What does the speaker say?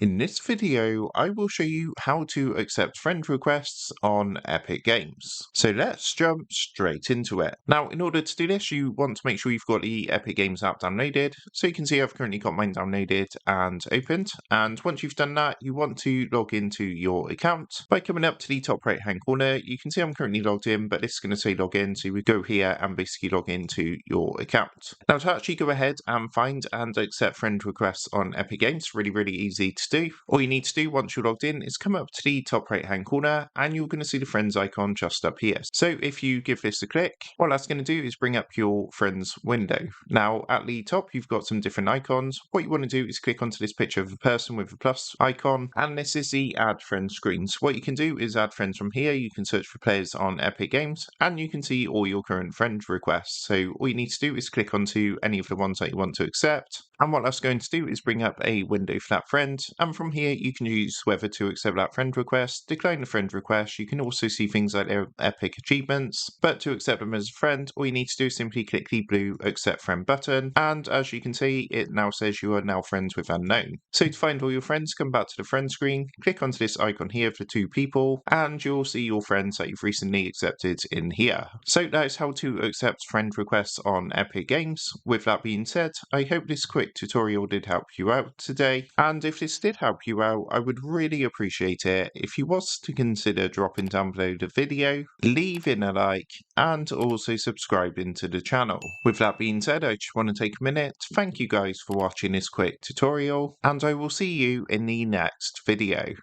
In this video, I will show you how to accept friend requests on Epic Games. So let's jump straight into it. Now, in order to do this, you want to make sure you've got the Epic Games app downloaded. So you can see I've currently got mine downloaded and opened. And once you've done that, you want to log into your account. By coming up to the top right hand corner, you can see I'm currently logged in, but it's going to say log in. So we go here and basically log into your account. Now, to actually go ahead and find and accept friend requests on Epic Games, really easy to do. All you need to do once you're logged in is come up to the top right hand corner and you're going to see the friends icon just up here. So if you give this a click, what that's going to do is bring up your friends window. Now at the top you've got some different icons. What you want to do is click onto this picture of a person with a plus icon, and this is the add friends screen. So what you can do is add friends from here. You can search for players on Epic Games and you can see all your current friend requests. So all you need to do is click onto any of the ones that you want to accept, and what that's going to do is bring up a window for that friend, and from here you can choose whether to accept that friend request, decline the friend request. You can also see things like their epic achievements, but to accept them as a friend, all you need to do is simply click the blue accept friend button, and as you can see, it now says you are now friends with unknown. So to find all your friends, come back to the friend screen, click onto this icon here for 2 people, and you'll see your friends that you've recently accepted in here. So that is how to accept friend requests on Epic Games. With that being said, I hope this quick tutorial did help you out today, and if this did help you out, I would really appreciate it if you was to consider dropping down below the video, leaving a like, and also subscribing to the channel. With that being said, I just want to take a minute to thank you guys for watching this quick tutorial, and I will see you in the next video.